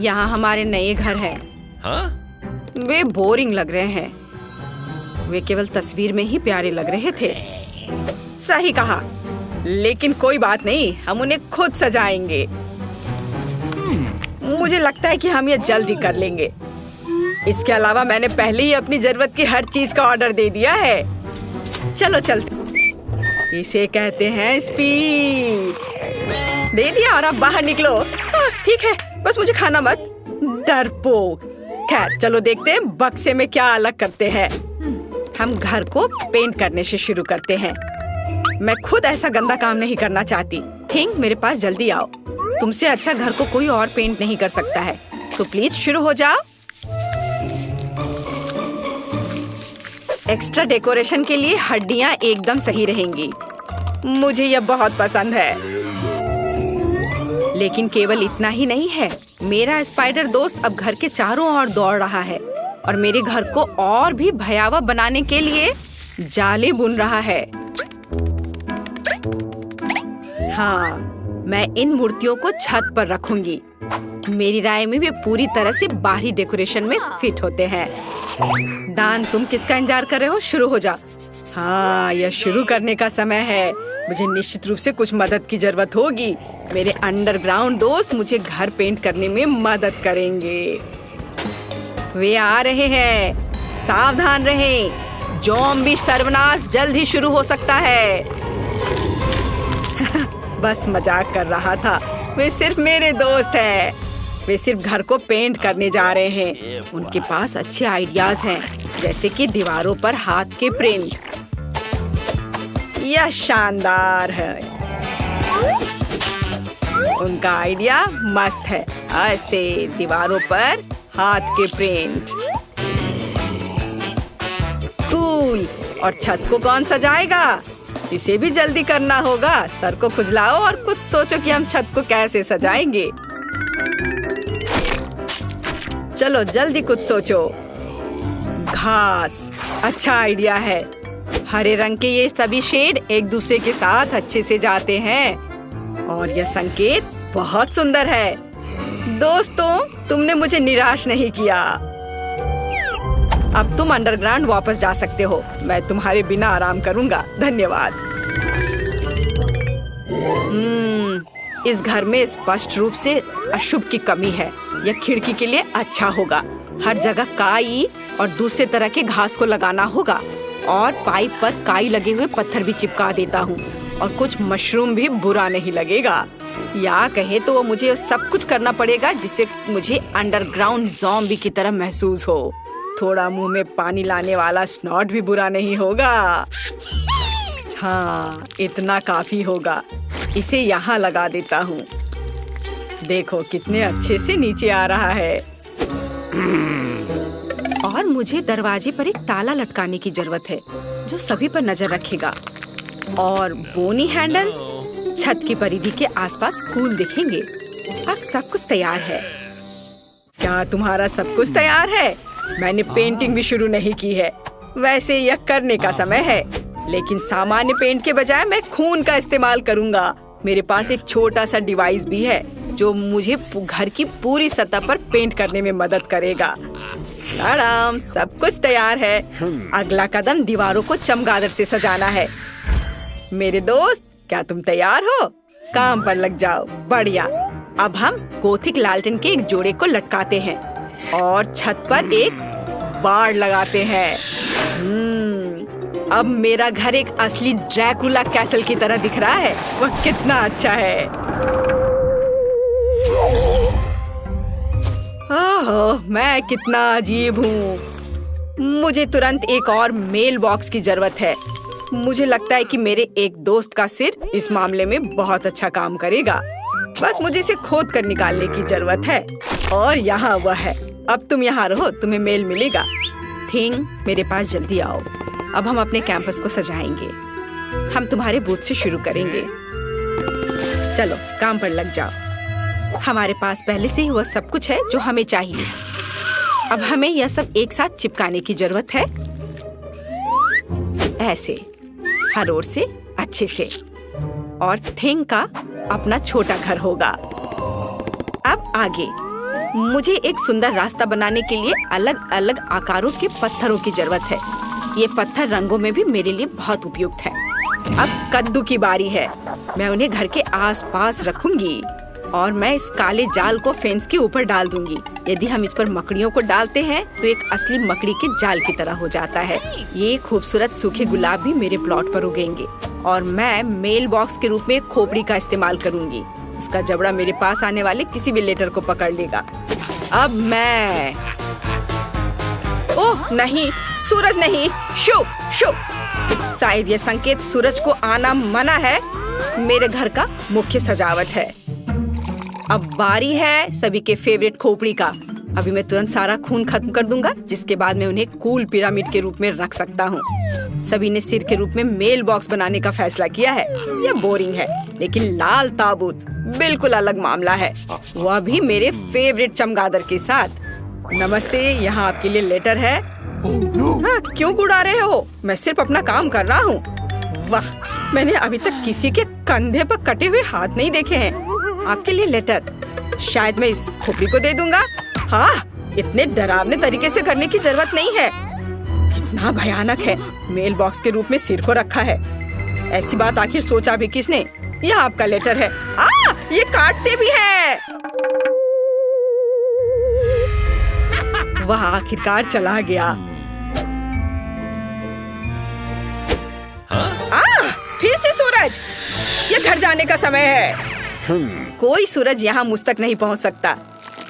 यहाँ हमारे नए घर हैं। हाँ? वे बोरिंग लग रहे हैं। वे केवल तस्वीर में ही प्यारे लग रहे थे। सही कहा, लेकिन कोई बात नहीं, हम उन्हें खुद सजाएंगे। मुझे लगता है कि हम ये जल्दी कर लेंगे। इसके अलावा मैंने पहले ही अपनी जरूरत की हर चीज का ऑर्डर दे दिया है। चलो चलते। इसे कहते हैं स्पीड। दे दिया और अब बाहर निकलो। हाँ, ठीक है, बस मुझे खाना मत। डरपोक। खैर चलो देखते हैं बक्से में क्या अलग करते हैं। हम घर को पेंट करने से शुरू करते हैं। मैं खुद ऐसा गंदा काम नहीं करना चाहती। थिंग, मेरे पास जल्दी आओ। तुमसे अच्छा घर को कोई और पेंट नहीं कर सकता है, तो प्लीज शुरू हो जाओ। एक्स्ट्रा डेकोरेशन के लिए हड्डियां एकदम सही रहेंगी। मुझे यह बहुत पसंद है। लेकिन केवल इतना ही नहीं है। मेरा स्पाइडर दोस्त अब घर के चारों ओर दौड़ रहा है और मेरे घर को और भी भयावह बनाने के लिए जाले बुन रहा है। हाँ, मैं इन मूर्तियों को छत पर रखूंगी। मेरी राय में वे पूरी तरह से बाहरी डेकोरेशन में फिट होते हैं। दान, तुम किसका इंतजार कर रहे हो? शुरू हो जा। हाँ, यह शुरू करने का समय है। मुझे निश्चित रूप से कुछ मदद की जरूरत होगी। मेरे अंडरग्राउंड दोस्त मुझे घर पेंट करने में मदद करेंगे। वे आ रहे हैं। सावधान रहें। ज़ॉम्बी सर्वनाश जल्द ही शुरू हो सकता है। बस मजाक कर रहा था। वे सिर्फ मेरे दोस्त हैं। वे सिर्फ घर को पेंट करने जा रहे हैं। उनके पास अच्छे आइडियाज हैं, जैसे कि दीवारों पर हाथ के प्रिंट। यह शानदार है। उनका आइडिया मस्त है। ऐसे दीवारों पर हाथ के प्रिंट। कूल। और छत को कौन सजाएगा? इसे भी जल्दी करना होगा। सर को खुजलाओ और कुछ सोचो कि हम छत को कैसे सजाएंगे। चलो जल्दी कुछ सोचो। घास अच्छा आइडिया है। हरे रंग के ये सभी शेड एक दूसरे के साथ अच्छे से जाते हैं और यह संकेत बहुत सुंदर है। दोस्तों, तुमने मुझे निराश नहीं किया। अब तुम अंडरग्राउंड वापस जा सकते हो। मैं तुम्हारे बिना आराम करूंगा। धन्यवाद। इस घर में स्पष्ट रूप से अशुभ की कमी है। यह खिड़की के लिए अच्छा होगा। हर जगह काई और दूसरे तरह के घास को लगाना होगा और पाइप पर काई लगे हुए पत्थर भी चिपका देता हूँ और कुछ मशरूम भी बुरा नहीं लगेगा। या कहे तो मुझे सब कुछ करना पड़ेगा जिससे मुझे अंडरग्राउंड ज़ॉम्बी की तरह महसूस हो। थोड़ा मुंह में पानी लाने वाला स्नॉट भी बुरा नहीं होगा। हाँ, इतना काफी होगा। इसे यहाँ लगा देता हूँ। देखो कितने अच्छे से नीचे आ रहा है। और मुझे दरवाजे पर एक ताला लटकाने की जरूरत है जो सभी पर नजर रखेगा। और बोनी हैंडल छत की परिधि के आसपास कूल दिखेंगे। अब सब कुछ तैयार है। क्या तुम्हारा सब कुछ तैयार है? मैंने पेंटिंग भी शुरू नहीं की है। वैसे यह करने का समय है, लेकिन सामान्य पेंट के बजाय मैं खून का इस्तेमाल करूंगा। मेरे पास एक छोटा सा डिवाइस भी है जो मुझे घर की पूरी सतह पर पेंट करने में मदद करेगा। आराम, सब कुछ तैयार है। अगला कदम दीवारों को चमगादड़ से सजाना है। मेरे दोस्त, क्या तुम तैयार हो? काम पर लग जाओ। बढ़िया। अब हम गोथिक लालटेन के एक जोड़े को लटकाते हैं और छत पर एक बाड़ लगाते हैं। अब मेरा घर एक असली ड्रैकुला कैसल की तरह दिख रहा है। वह कितना अच्छा है। ओह, मैं कितना अजीब हूँ। मुझे तुरंत एक और मेल बॉक्स की जरूरत है। मुझे लगता है कि मेरे एक दोस्त का सिर इस मामले में बहुत अच्छा काम करेगा। बस मुझे इसे खोद कर निकालने की जरूरत है। और यहाँ वह है। अब तुम यहाँ रहो, तुम्हें मेल मिलेगा। थिंग, मेरे पास जल्दी आओ। अब हम अपने कैंपस को सजाएंगे। हम तुम्हारे बूथ से शुरू करेंगे। चलो काम पर लग जाओ। हमारे पास पहले से ही वह सब कुछ है जो हमें चाहिए। अब हमें यह सब एक साथ चिपकाने की जरूरत है। ऐसे हर ओर से अच्छे से। और थिंग का अपना छोटा घर होगा। अब आगे मुझे एक सुंदर रास्ता बनाने के लिए अलग अलग आकारों के पत्थरों की जरूरत है। ये पत्थर रंगों में भी मेरे लिए बहुत उपयुक्त है। अब कद्दू की बारी है। मैं उन्हें घर के आसपास रखूंगी और मैं इस काले जाल को फेंस के ऊपर डाल दूंगी। यदि हम इस पर मकड़ियों को डालते हैं तो एक असली मकड़ी के जाल की तरह हो जाता है। ये खूबसूरत सूखे गुलाब भी मेरे प्लॉट पर उगेंगे और मैं मेल बॉक्स के रूप में एक खोपड़ी का इस्तेमाल करूंगी। उसका जबड़ा मेरे पास आने वाले किसी भी लेटर को पकड़ लेगा। अब मैं ओह नहीं, सूरज नहीं, शो शो। शायद ये संकेत सूरज को आना मना है। मेरे घर का मुख्य सजावट है। अब बारी है सभी के फेवरेट खोपड़ी का। अभी मैं तुरंत सारा खून खत्म कर दूंगा, जिसके बाद मैं उन्हें कूल पिरामिड के रूप में रख सकता हूँ। सभी ने सिर के रूप में मेल बॉक्स बनाने का फैसला किया है। यह बोरिंग है, लेकिन लाल ताबूत बिल्कुल अलग मामला है, वह भी मेरे फेवरेट चमगादड़ के साथ। नमस्ते, यहाँ आपके लिए लेटर है। हाँ, क्यों गुड़ा रहे हो? मैं सिर्फ अपना काम कर रहा हूँ। वाह, मैंने अभी तक किसी के कंधे पर कटे हुए हाथ नहीं देखे हैं। आपके लिए लेटर। शायद मैं इस खोपड़ी को दे दूंगा। हाँ, इतने डरावने तरीके से करने की जरूरत नहीं है। कितना भयानक है, मेल बॉक्स के रूप में सिर को रखा है। ऐसी बात आखिर सोचा भी किसने? यह आपका लेटर है। ये काटते भी हैं। वह आखिरकार चला गया। फिर से सूरज। यह घर जाने का समय है। कोई सूरज यहाँ मुझ तक नहीं पहुँच सकता।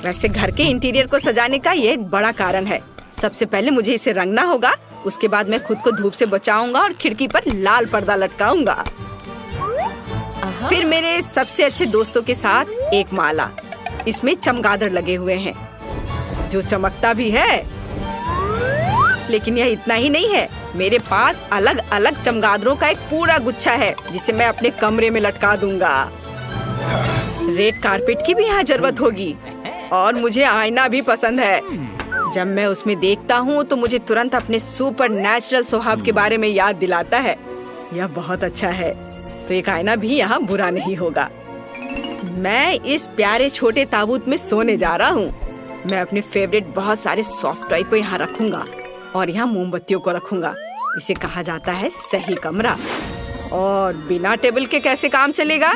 वैसे घर के इंटीरियर को सजाने का ये एक बड़ा कारण है। सबसे पहले मुझे इसे रंगना होगा, उसके बाद मैं खुद को धूप से बचाऊंगा और खिड़की पर लाल पर्दा लटकाऊंगा। फिर मेरे सबसे अच्छे दोस्तों के साथ एक माला। इसमें चमगादड़ लगे हुए हैं, जो चमकता भी है। लेकिन यह इतना ही नहीं है, मेरे पास अलग अलग चमगादड़ों का एक पूरा गुच्छा है, जिसे मैं अपने कमरे में लटका दूंगा। रेड कारपेट की भी यहाँ जरूरत होगी और मुझे आईना भी पसंद है। जब मैं उसमें देखता हूँ तो मुझे तुरंत अपने सुपर नेचुरल स्वभाव के बारे में याद दिलाता है। यह बहुत अच्छा है, तो एक आईना भी यहाँ बुरा नहीं होगा। मैं इस प्यारे छोटे ताबूत में सोने जा रहा हूँ। मैं अपने फेवरेट बहुत सारे सॉफ्ट टॉय को यहाँ रखूंगा और यहाँ मोमबत्तियों को रखूंगा। इसे कहा जाता है सही कमरा। और बिना टेबल के कैसे काम चलेगा?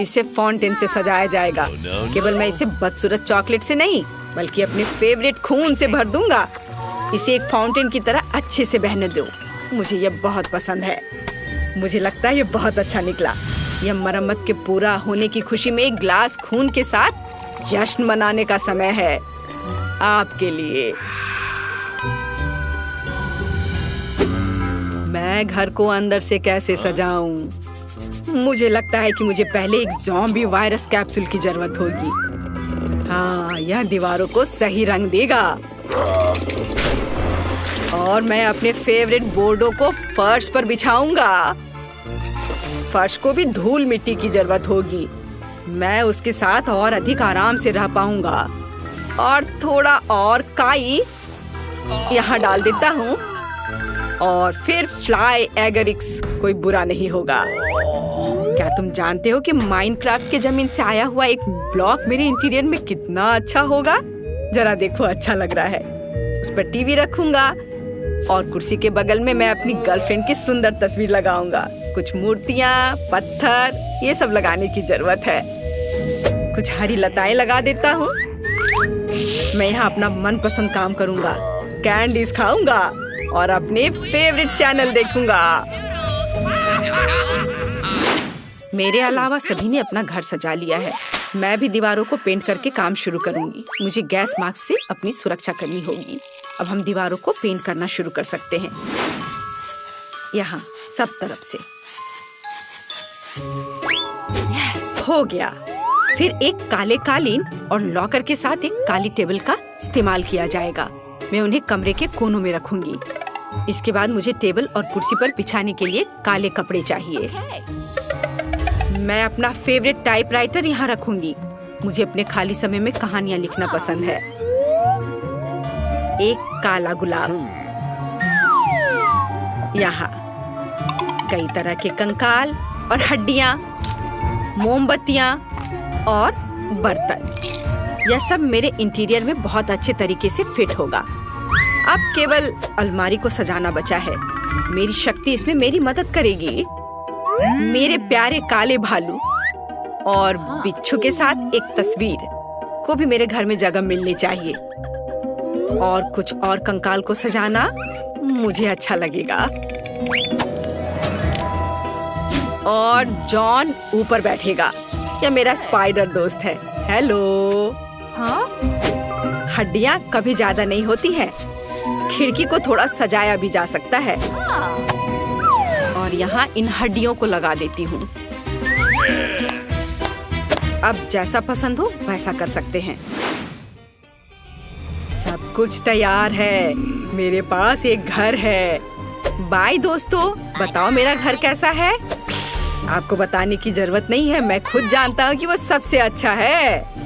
इसे फाउंटेन से सजाया जाएगा। केवल मैं इसे बदसूरत चॉकलेट से नहीं, बल्कि अपने फेवरेट खून से भर दूंगा। इसे एक फाउंटेन की तरह अच्छे से बहने दो। मुझे यह बहुत पसंद है। मुझे लगता है ये बहुत अच्छा निकला। यह मरम्मत के पूरा होने की खुशी में एक ग्लास खून के साथ जश्न मनाने का समय है। आपके लिए। मैं घर को अंदर से कैसे सजाऊं? मुझे लगता है कि मुझे पहले एक ज़ॉम्बी वायरस कैप्सूल की जरूरत होगी। हाँ, यह दीवारों को सही रंग देगा। और मैं अपने फेवरेट बोर्डों को फर्श पर बिछाऊंगा। फर्श को भी धूल मिट्टी की जरूरत होगी। मैं उसके साथ और अधिक आराम से रह पाऊंगा। और थोड़ा और काई यहाँ डाल देता हूँ। और फिर फ्लाई एगरिक्स, कोई बुरा नहीं होगा। क्या तुम जानते हो कि माइनक्राफ्ट के जमीन से आया हुआ एक ब्लॉक मेरे इंटीरियर में कितना अच्छा होगा? जरा देखो, अच्छा लग रहा है। उस पर टीवी रखूंगा और कुर्सी के बगल में मैं अपनी गर्लफ्रेंड की सुंदर तस्वीर लगाऊंगा। कुछ मूर्तियाँ, पत्थर, ये सब लगाने की जरूरत है। कुछ हरी लताएं लगा देता हूँ। मैं यहाँ अपना मनपसंद काम करूंगा, कैंडीज खाऊंगा और अपने फेवरेट चैनल देखूंगा। मेरे अलावा सभी ने अपना घर सजा लिया है। मैं भी दीवारों को पेंट करके काम शुरू करूंगी। मुझे गैस मास्क से अपनी सुरक्षा करनी होगी। अब हम दीवारों को पेंट करना शुरू कर सकते हैं, यहाँ सब तरफ से। हो गया। फिर एक काले कालीन और लॉकर के साथ एक काली टेबल का इस्तेमाल किया जाएगा। मैं उन्हें कमरे के कोनों में रखूंगी। इसके बाद मुझे टेबल और कुर्सी पर बिछाने के लिए काले कपड़े चाहिए। मैं अपना फेवरेट टाइपराइटर यहाँ रखूंगी। मुझे अपने खाली समय में कहानियाँ लिखना पसंद है। एक काला गुलाब, यहाँ कई तरह के कंकाल और हड्डियाँ, मोमबत्तियाँ और बर्तन। यह सब मेरे इंटीरियर में बहुत अच्छे तरीके से फिट होगा। अब केवल अलमारी को सजाना बचा है। मेरी शक्ति इसमें मेरी मदद करेगी। मेरे प्यारे काले भालू और बिच्छू के साथ एक तस्वीर को भी मेरे घर में जगह मिलनी चाहिए। और कुछ और कंकाल को सजाना मुझे अच्छा लगेगा। और जॉन ऊपर बैठेगा। यह मेरा स्पाइडर दोस्त है। हेलो। हाँ? हड्डियां कभी ज्यादा नहीं होती हैं। खिड़की को थोड़ा सजाया भी जा सकता है। और यहाँ इन हड्डियों को लगा देती हूँ। अब जैसा पसंद हो वैसा कर सकते हैं। सब कुछ तैयार है। मेरे पास एक घर है। बाय दोस्तों, बताओ मेरा घर कैसा है? आपको बताने की जरूरत नहीं है, मैं खुद जानता हूँ कि वो सबसे अच्छा है।